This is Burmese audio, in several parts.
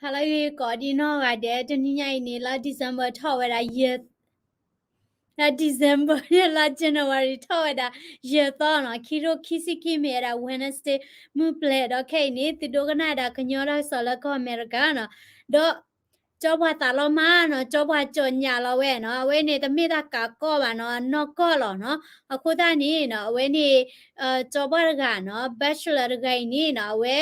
Halagi Godino Gade Tanya in La December Tower year la December la January Tower year thona Kiro Kisiki Mera Wednesday moon played okay need the Doganada Canyora Solaco Americana do จอบว่าตาเรามาเนาะจอบว่าจนยาเราเว้เนาะเว้นี่ตะมีตากาก็ว่าเนาะนอกก็หรอเนาะအခုတန်းนี่เนาะเว้นี่จอบว่ากะเนาะ bachelor กะนี่เนาะเว้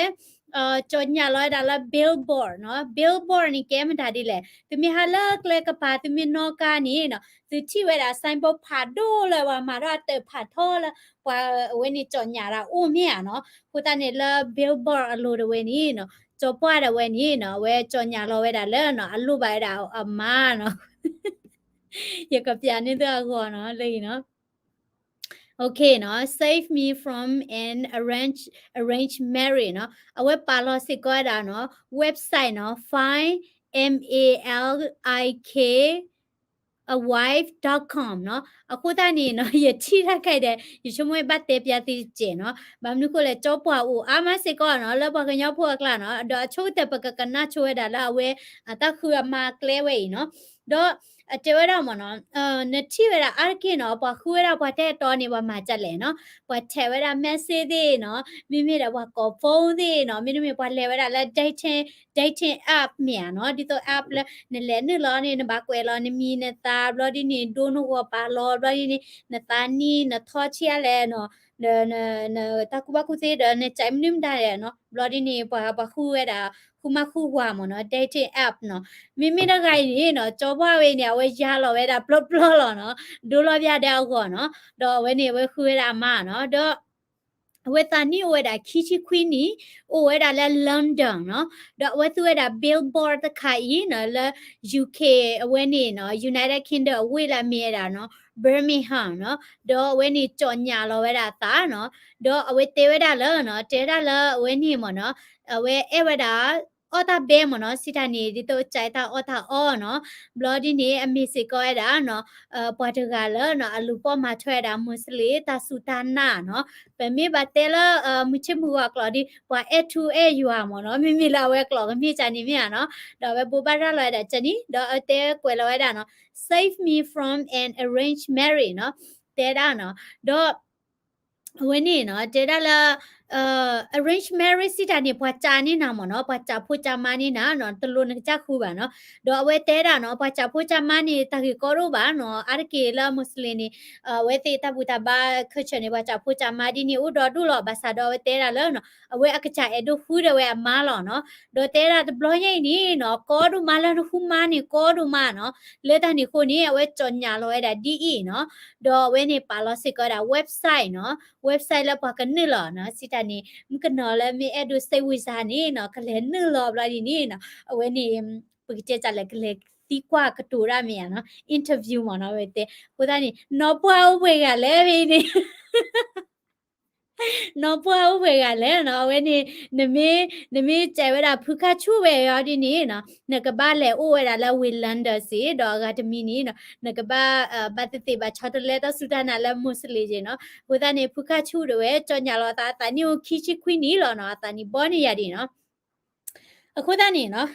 จนยาเราดาละ billboard เนาะ billboard นี่แกมันดาดิแหละตะมีหาลักเลยกะปาตะมีนอกกานี่เนาะสิที่เวลา sign บ่ผาดูเลยว่ามาราเตผาทอละว่าเว้นี่จนยาละอู้เมียเนาะคูตานี่ละ billboard อโลดเว้นี่เนาะจบว่าเว้นี่เนาะเว้จนยาเราเวดาเลเนาะอลูบายดาอามาเนาะอย่ากับยานี่ตัวก่อนเนาะเลยเนาะ Okay เนาะ save me from an arrange marry เนาะเอาไว้ปาลอสิก็ได้เนาะ website เนาะ find malik a wife.com เนาะအခုတန်းနေเนาะရချိရခိုက်တဲ့ရချမွေးပတ်တဲ့ပြတိကျင်เนาะဘာမနုကိုလေကြောပွားဦးအာမစစ်ကောเนาะလောဘကညောဖို့ကလာเนาะတော့အချိုးတဲ့ပကကနာချိုးရတာလာဝဲအတခုအမကလဲဝဲเนาะတော့အတေဝရမနော်နတိဝရအာကိနော်ပခုရပတဲ့တော်နေပါမှာကြက်လေနော်ပထဲဝရမက်ဆေးသေးနော်မိမိတော့ကောဖုန်းသေးနော်မိမိပလဲဝရလက် dating app မြန်နော်ဒီတော့ app လဲနလဲနလောနေနဘကွယ်လောနေမီနေတာဘလောဒီနေဒိုနိုကပါလောဘလောဒီနေနတာနီနထောချီလဲနော်နတကူဘကူသေးတယ်နချိုင်မနမ်ဒါရနော်ဘလောဒီနေပခုရတာခုမခုဝါမနော် dating app နော်မိမိတော့ခိုင်နေနော်ကြောပွားဝေးနေဝဲရလောဝဲတာဘလော့ဘလော့လောနော်ဒိုလောပြတဲ့အောက်ကောနော်တော့ဝဲနေဝဲခွေးတာမနော်တော့ဝဲတာနီဝဲတာခီချီခွီနီအိုဝဲတာလဲလန်ဒန်နော်တော့ဝဲသူဝဲတာ billboard တခိုင်နော်လဲ UK အဝဲနေနော် United Kingdom ဝဲလာမြဲတာနော် Birmingham နော်တော့ဝဲနေကြော်ညာလောဝဲတာတာနော်တော့အဝဲတေဝဲတာလဲနော်တေတာလဲဝဲနေမနော်အဝဲအဲဝဲတာအော်တာဘဲမနော်စီတာနေဒီတော့ကြိုက်တာအော်တာအော်နော်ဘလော်ဒီနေအမီစီကောရတာနော်ပေါ်တူဂါလနော်အလူပေါ်မှာထွဲတာမွတ်စလီတာဆူတာနာနော်ပမေဘတဲလမချမှုကကလော်ဒီပွာ A2A ယူရမနော်မိမိလာဝဲကလော်ကမိချာနေမြာနော်တော့ပဲဘူပါရလွယ်တာချနီတော့အတဲကွယ်လွယ်တာနော် save me from an arranged marriage နော်တဲတာနော်တော့ဝင်းနေနော်တဲတာလာarrange marriage စီတာနေပွာချာနေနာမနော်ပွာချာဖို့ချာမနေနာနော်တလို့နေချခုပါနော်တော့အဝဲတဲတာနော်ပွာချာဖို့ချာမနေတကေကောရောပါနော်အာကေလာမွတ်စလင်နေဝဲတေတဘူတာဘာခချနေပွာချာဖို့ချာမဒီနေဥတော်ဒုလောဘာသာတော့ဝဲတဲတာလောနော်အဝဲအကချာအဒုဖူးရဝဲအမားလောနော်တော့တဲတာဘလော့ရိတ်နေနော်ကောဒုမလာနခုမနေကောဒုမနော်လေတာနေခုနေအဝဲကြော်ညာလောဝဲတာဒီအီနော်တော့ဝဲနေပါလောစစ်ကောတာ website နော် website ละปะกันนี่หรอเนาะสิตานี่มันก็นอแล้วมีแอดูเซวิซานี่เนาะก็เลยนึรอบลานี่เนาะเอาไว้นี่ปกติจะเลยก็เลยตีกว่ากระตูรามีอ่ะเนาะอินเทอร์วิวมาเนาะเวเตกูตานี่นอปัวเอาไปกันแล้วพี่นี่နော်ပွားဥပေကလည်းနော်ဝဲနေနမေကျဲဝဲတာဖုခချုဝဲရောဒီနေနော်နကဘာလေဥဝဲတာလဲဝီလန်ဒါစီဒေါ်ကတမီနီနော်နကဘာဘတ်တေဘာချတ်လေတဆူဒနာလဲမွတ်စလီဂျေနော်ဘုဒ္ဓနေဖုခချုတွေကြောညာလောတာတန်နီကိုခီချီခွီနီလောနော်တန်နီဘောနေရဒီနော်အခုတန်းနေနော်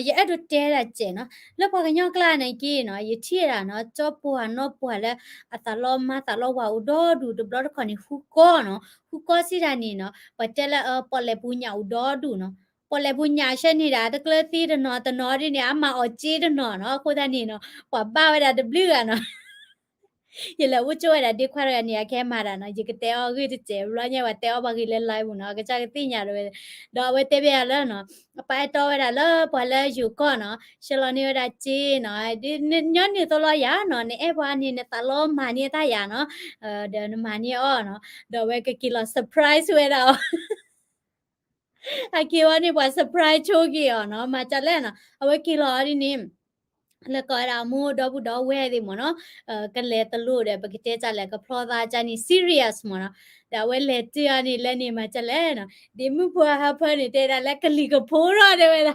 ရအဲ့တို့တဲတာကျင်နော်လက်ပေါ်ကညောကလာနိုင်ကြီးနော်ရထီရတာနော်ကြောပွားနော်ပွားလဲအတလောမတလောဝါဥဒေါ်ဒူဒဘလခေါနေဟူကောနော်ဟူကောစီတာနေနော်ပတဲလပေါ်လေပူညာဥဒေါ်ဒူနော်ပေါ်လေပူညာရှက်နေတာတကလသီးတနော်တနော်ဒီနေအမအော်ကြီးတနော်နော်အခုတန်းနေနော်ပွားပါဝဲတာ W ကနော်ရလဝချိုရတဲ့ခွာရနေခဲမာတာနော်ဒီကတဲအော်ကြီးတဲ့ဘလညဝတဲအော်ဘာကြီးလဲလိုက်ဘူးနော်ကကြကတိညာတော့တော့ဝဲတဲပြရလဲနော်အပိုက်တော့ရလာဘာလဲယူကောနော်ရှလနေရတာကြီးနော်ဒီညနေတော့လာရနော်နေအဘွားနေတလောမာနေတာရနော်ဒါမာနေအော်နော်တော့ဝဲကကီလာ surprise ဝဲတော့အကေဝနေဘာ surprise ချိုးကြီးအော်နော်မကြလဲနော်အဝဲကီလာဒီနေแล้วก็รามูดอบุดอเวดิมเนาะกันเลตลูเดปกติจะแลก็พลอดาจานี่ serious มเนาะแต่เวเลติอันนี่แลนี่มาจะแลเนาะดิมุพัวฮาเพนี่เตดาแลกะลีก็โพรอเดเวลา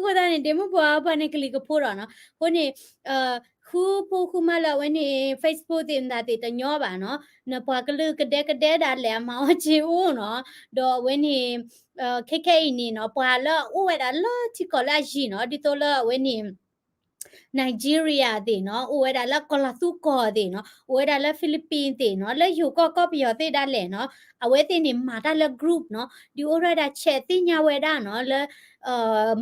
ก็ตา ne demo bwa ba ne kli ko pho ro no ko ni khu pho khu ma la wen ni Facebook tin da ti ta nyo ba no na bwa klu ka de da le ma o chi u no do wen ni KK ni no bwa la u we da la ti ko la ji no di to la wen ni Nigeria တည်နော်။အိုဝဲဒါလာကောလာသူကောတည်နော်။အိုဝဲဒါလာဖိလစ်ပင်းတည်နော်။လာယူကောကောပီယောတည်ဒါလဲနော်။အဝဲတည်နေမာဒါလာ group နော်။ဒီအိုရဒါချက်တင်ညာဝဲဒါနော်။လာ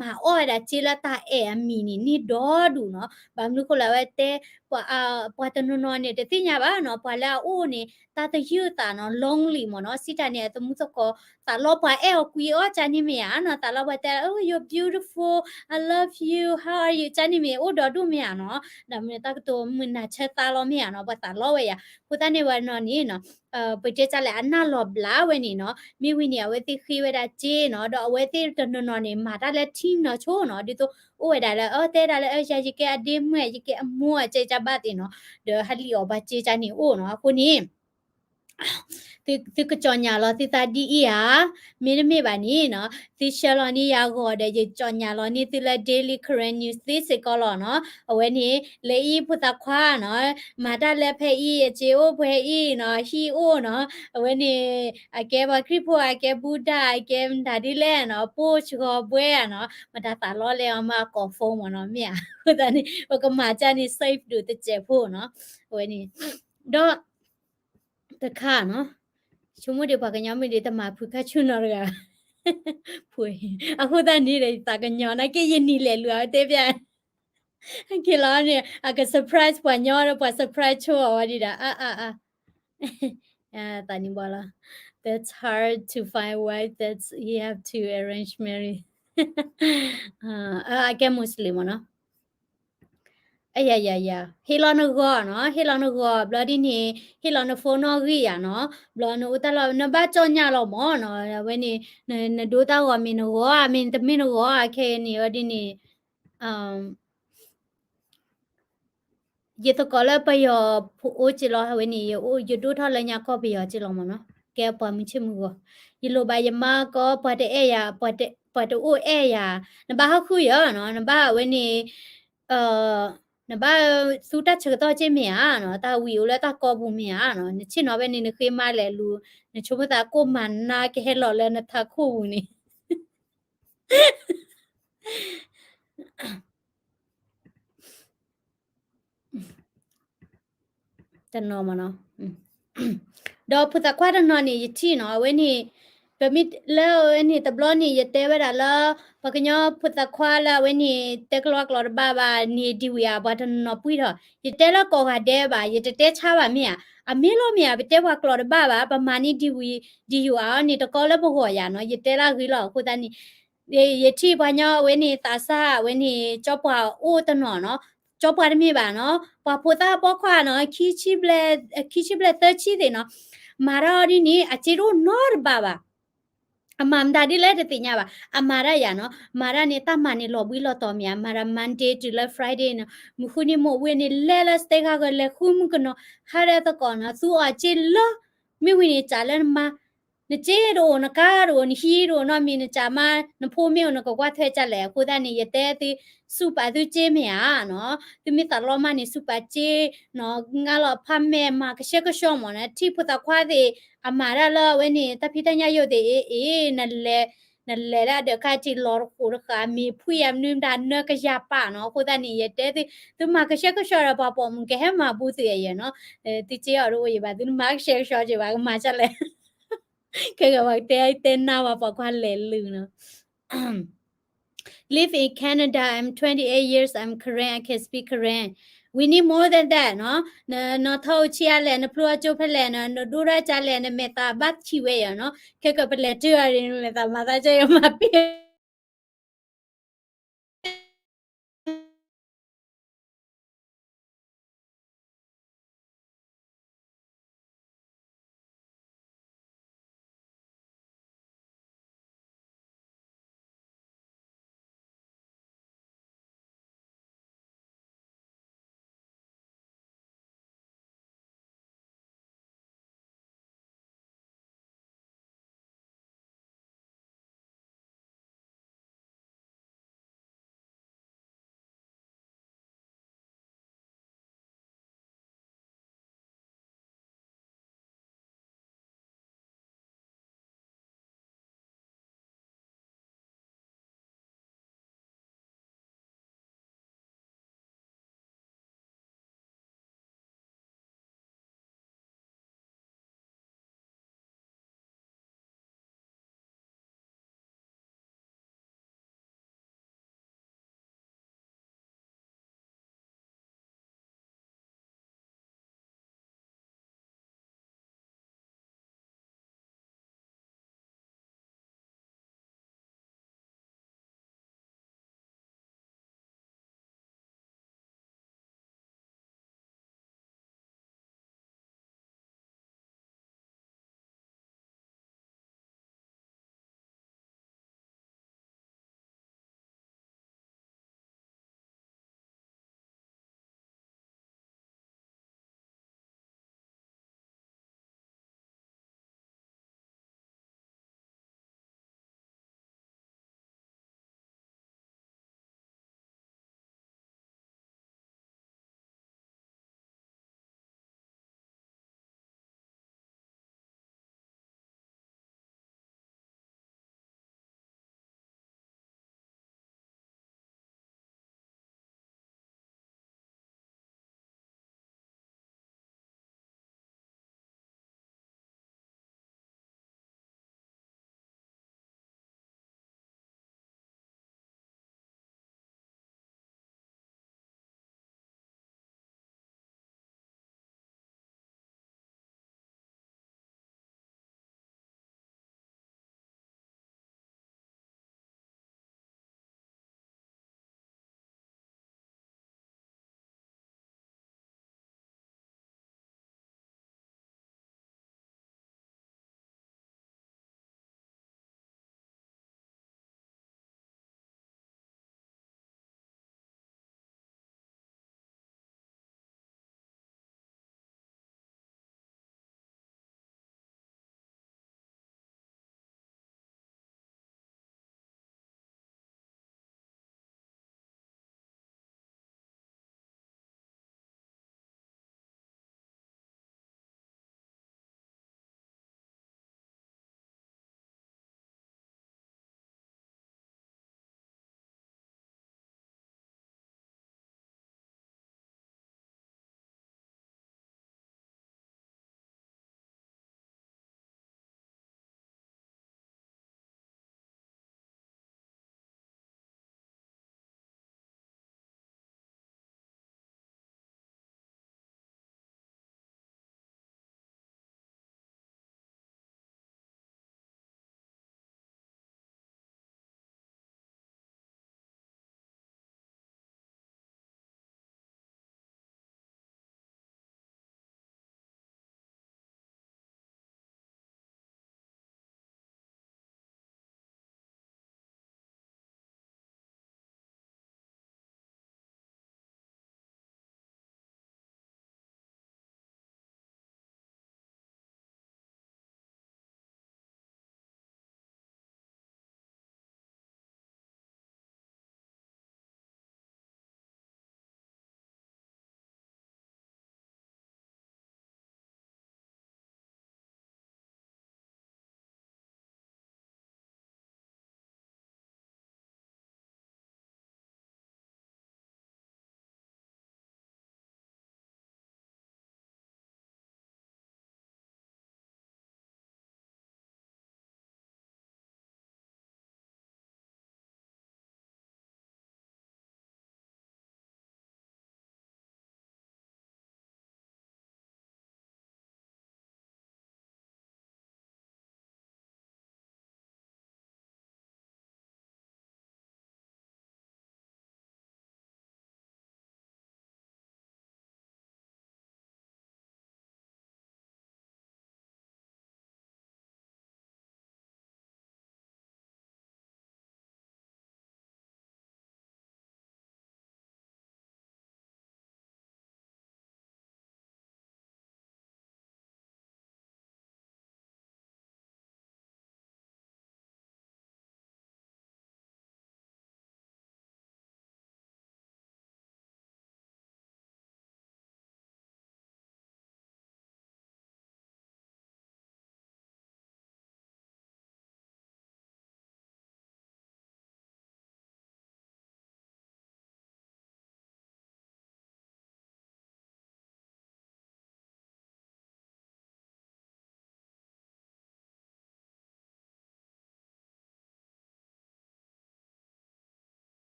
မာအော်ဒါချီလာတာအဲမီနီနီဒေါ်ဒူနော်။ဘာမလို့ခလာဝဲတဲပွာတနနော်နေတင်ညာပါနော်။ပွာလာအိုနေတာတယူတာနော် lonely မနော်စီတာနေတမှုစကောတာလောပွာအဲကွီအောချာနေမရနော်တာလောပွာတဲ oh you're beautiful I love you how are you ချာနေမအိုဒေါ်ဒူမရနော်ဒါမတကတိုမနာချက်တာလောမရနော်ပွာတာလောဝဲရကိုတနေဝနော်နီနော်ပကြချလဲအနာလောဘလာဝဲနီနော်မိဝီနီအဝဲတိခိဝဲတာဂျေနော်တော့အဝဲတိတနနော်နေမာတာလဲ team နော်ချိုးနော်ဒီတော့အိုဝဲဒါလဲအော်တဲဒါလဲအရှာကြီးကအဒီမွဲကြီးကအမွဲချေချပါတင်နော်ဒဟလီယောဘာချေချာနေအိုနော်ကိုနီti cho nhà lo ti ta đi ya mi mi ba ni no ti share lo ni ya go de je cho nhà lo ni ti la daily current news ti se ko lo no awe ni le i phu ta khwa no ma da le phe i je o phe i no hi o no awe ni a ke ba kri pho a ke buddha a ke da di le no po chgo bwe ya no ma da ta lo le ma ko phone mo no mi ya ko ta ni ko ma cha ni save du te che pho no awe ni do ta kha no ชุมดีปากญาไม่ได้แต่มาพูดแค่ชุนอะไรอะพูดအခုတနေ့လေတာကညောနာကရင်နီလေလူအတဲ့ပြန်ကီလာနေအက surprise ပွာညောတော့ပွာ surprise ချောဝဒီတာတန်နီဘောလာ that's hard to find wife that's you have to arrange marriage အကဲမွတ်စလင်မနော်哎呀呀呀，黑老那个喏，黑老那个，不拉的呢，黑老那风那个呀喏，不拉那乌达拉那把叫伢老么喏，为你那多大个米那个啊，米的米那个啊，看你我的呢，嗯。ये तो कॉलर पर यो ओ चिलो हवे नी ओ ये दो था लanya ko bi yo chilo mo no ke pa mi chimu go ye lo ba ye ma ko pa de e ya pa de o e ya na ba ha khu yo no na ba we ni na ba su ta chhe to che mi ya no ta wi o le ta ko bu mi ya no ni chin no be ni ni khe ma le lu ni chu ta ko man na ke he lo le na tha khu ni จะนอนมาเนาะดอกพุทธควาดนอนนี่ที่เนาะเว้นี่ปะมิแล้วเว้นี่ตะบลอนี่ยเตเวดาละปะกะญอพุทธควาละเว้นี่เตกลอกลอดบานี่ดิวิยาบาทนเนาะปุ้ยเถายเตละกอกะเดบายเตชาบาเมียအမင်းလို့မြပဲတဲဘွားကလော်ဘာဘာပမာနီဒီဝီဒီယူအာနီတကောလဘခေါ်ရနော်ယတဲလာခီလောခုတနီယတိဘာညဝဲနေတာဆာဝဲနေကြောပွားအိုတနော်နော်ကြောပွားရမိပါနော်ပွားပိုတာပေါ့ခွာနော်ခီချိဘလက်တချီတယ်နော်မာရာဒီနီအချီရိုနော်ဘာဘာအမမ်ဒါဒီလဲတတိညာပါအမာရရနော်မာရနေတာမနီလော်ဘီလော်တော်မြမာရ Monday to Friday နော်မခုနီမဝင်းနီလဲလစတေခါကလဲခုမကနော်ဟာရတကောနော်သူအချီလမိဝင်းနီချာလန်မာနကျေရိုနကာရိုနဟီရိုနော်မီနချာမနဖိုးမြေနကကွာထဲချလဲခုဒနီယတဲတိစုပါသူချေမြာနော်သူမီတလောမနီစုပါချေနော်ငါလောဖမ်းမဲမာကရှက်ကရှောမနော်တိဖတာခွာတဲ့ အမာရလာဝဲနေတာဖိတညာယုတ်တဲ့အေးနလဲရတဲ့ခါချီလော်ကိုရခါမီဖွေယမ်နင်းဒါနကရပါနော်ကိုတနီရတဲ့သူမကရှက်ကရှောရပါပေါ်မကဟဲမှာဘူးသေးရနော်တိချေရတော့ရပါသူမကရှက်ရှောကြပါကမာချက်လဲခဲကဘာတဲ့နာပါပခွာလဲလူနော် live in Canada I'm 28 years I'm Korean I can speak Korean we need more than that နော်နော်ထောက်ချရလဲနပလောချိုဖလဲနော်ဒူရချလဲနမေတာဘတ်ချီဝဲရနော်ခဲကပလဲတူရရင်မေတာမသာချရမပြေ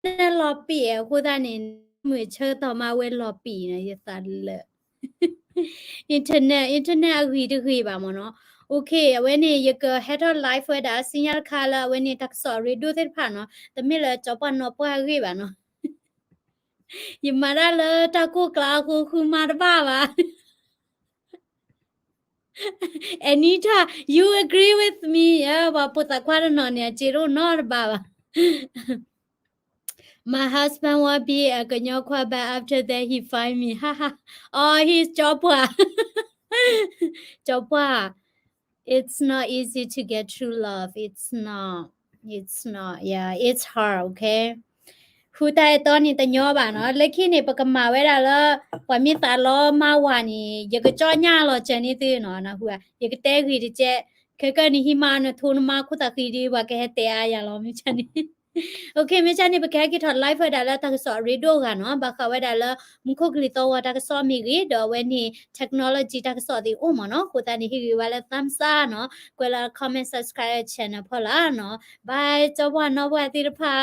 那老比或者你每车到嘛为老比呢也啥了internet 会的会吧嘛เนาะโอเควันนี้ยก head on life ไว้ดาสิญญาณคาละวันนี้ทักษะ redo เสร็จผ่านเนาะแต่ไม่ละจอปนอปะเฮ้吧เนาะยิมาได้เลยตากูกลากูคือมาได้บ้าวะ Anita you agree with me ว่าปุตตะควาเนาะเนี่ยจิโร่นอบ้าวะ My husband will be a Ganyokwa, but after that he find me. Haha. Oh, he's Jopwa. Jopwa. It's not easy to get true love. It's not. It's not. Yeah, it's hard, okay? ครูตายตอนนี้แต่ย่อบ่าเนาะเล็กขี้นี่ปกมาไว้ได้แล้วปอมีตาล้อมาว่านี่อยากจะจ้อหญ้าหรอเจนี่ตื้อเนาะนะหัวอยากจะเตะคือดิเจเคยนี่หิมาเนาะทุนมาคุตาคือดีว่าแกเตะอาอย่างเราไม่ใช่นี่ โอเคไม่ใช่นี่ไปแค่กี่ถอดไลฟ์ไว้ได้แล้วตักสอนรีดูกันเนาะบักเขาไว้ได้แล้วมุขกลิโตว่าตักสอนมีกีเดี๋ยววันนี้เทคโนโลยีตักสอนดีโอ้มาเนาะกูตานี่คือว่าแล้วตามซ่าเนาะกูละคอมเมนต์ subscribe channel พอละเนาะบายเจ้าวันเนาะว่าติรพา